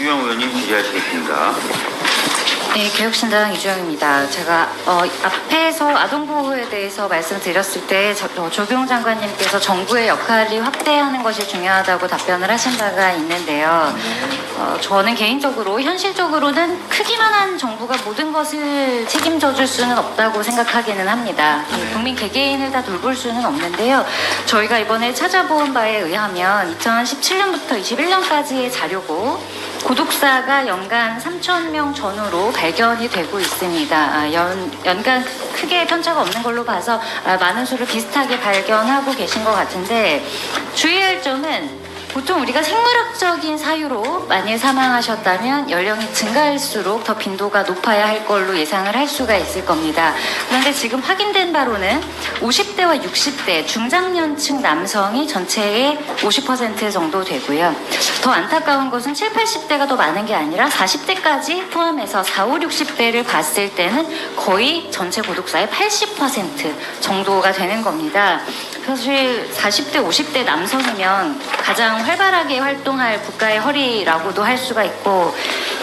이주영 의원님 질의하시겠습니다. 네, 개혁신당 이주영입니다. 제가 앞에서 아동보호에 대해서 말씀드렸을 때 조경 장관님께서 정부의 역할이 확대하는 것이 중요하다고 답변을 하신 바가 있는데요. 저는 개인적으로 현실적으로는 크기만 한 정부가 모든 것을 책임져 줄 수는 없다고 생각하기는 합니다. 국민 개개인을 다 돌볼 수는 없는데요. 저희가 이번에 찾아본 바에 의하면 2017년부터 21년까지의 자료고 구독사가 연간 3,000명 전후로 발견이 되고 있습니다. 연간 크게 편차가 없는 걸로 봐서 많은 수를 비슷하게 발견하고 계신 것 같은데, 주의할 점은 보통 우리가 생물학적인 사유로 만일 사망하셨다면 연령이 증가할수록 더 빈도가 높아야 할 걸로 예상을 할 수가 있을 겁니다. 그런데 지금 확인된 바로는 50대와 60대 중장년층 남성이 전체의 50% 정도 되고요. 더 안타까운 것은 7, 80대가 더 많은 게 아니라 40대까지 포함해서 4, 5, 60대를 봤을 때는 거의 전체 구독자의 80% 정도가 되는 겁니다. 사실 40대, 50대 남성이면 가장 활발하게 활동할 국가의 허리라고도 할 수가 있고,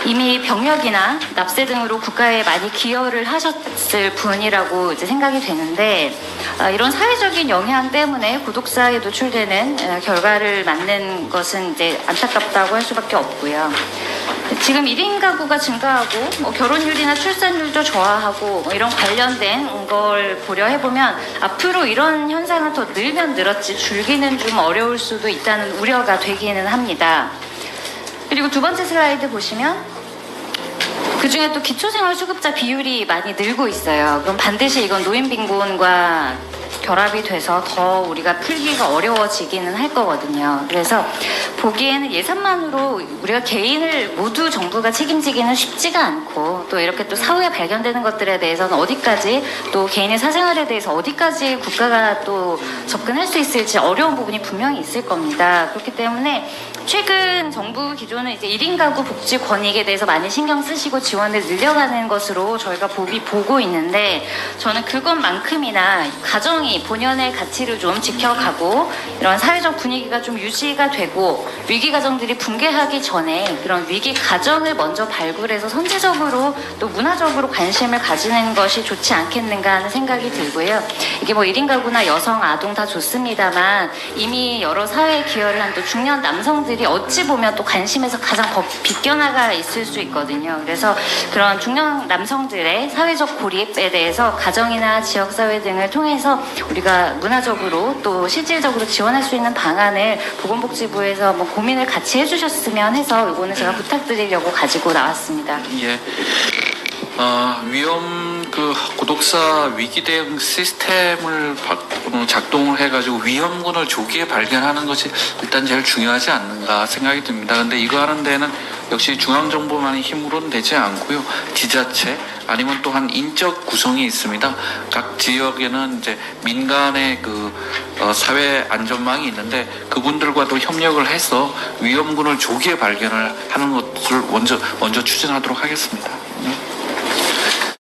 이미 병역이나 납세 등으로 국가에 많이 기여를 하셨을 분이라고 이제 생각이 되는데, 이런 사회적인 영향 때문에 구독사에 노출되는 결과를 맞는 것은 이제 안타깝다고 할 수밖에 없고요. 지금 1인 가구가 증가하고 결혼율이나 출산율도 저하하고 이런 관련된 걸 고려해보면 앞으로 이런 현상은 더 늘면 늘었지 줄기는 좀 어려울 수도 있다는 우려가 되기는 합니다. 그리고 두 번째 슬라이드 보시면 그중에 또 기초생활수급자 비율이 많이 늘고 있어요. 그럼 반드시 이건 노인빈곤과 결합이 돼서 더 우리가 풀기가 어려워지기는 할 거거든요. 그래서 보기에는 예산만으로 우리가 개인을 모두 정부가 책임지기는 쉽지가 않고, 또 이렇게 또 사후에 발견되는 것들에 대해서는 어디까지, 또 개인의 사생활에 대해서 어디까지 국가가 또 접근할 수 있을지 어려운 부분이 분명히 있을 겁니다. 그렇기 때문에 최근 정부 기조는 이제 1인 가구 복지 권익에 대해서 많이 신경 쓰시고 지원을 늘려가는 것으로 저희가 보고 있는데, 저는 그것만큼이나 가정이 본연의 가치를 좀 지켜가고 이런 사회적 분위기가 좀 유지가 되고 위기 가정들이 붕괴하기 전에 그런 위기 가정을 먼저 발굴해서 선제적으로 또 문화적으로 관심을 가지는 것이 좋지 않겠는가 하는 생각이 들고요. 이게 뭐 1인 가구나 여성, 아동 다 좋습니다만 이미 여러 사회에 기여를 한 또 중년 남성들이 어찌 보면 또 관심에서 가장 비껴나가 있을 수 있거든요. 그래서 그런 중년 남성들의 사회적 고립에 대해서 가정이나 지역사회 등을 통해서 우리가 문화적으로 또 실질적으로 지원할 수 있는 방안을 보건복지부에서 뭐 고민을 같이 해주셨으면 해서 이거는 제가 부탁드리려고 가지고 나왔습니다. 예. 구독사 위기 대응 시스템을 작동을 해가지고 위험군을 조기에 발견하는 것이 일단 제일 중요하지 않는가 생각이 듭니다. 근데 이거 하는 데는 역시 중앙정부만의 힘으로는 되지 않고요. 지자체 아니면 또한 인적 구성이 있습니다. 각 지역에는 이제 민간의 사회 안전망이 있는데 그분들과도 협력을 해서 위험군을 조기에 발견을 하는 것을 먼저 추진하도록 하겠습니다.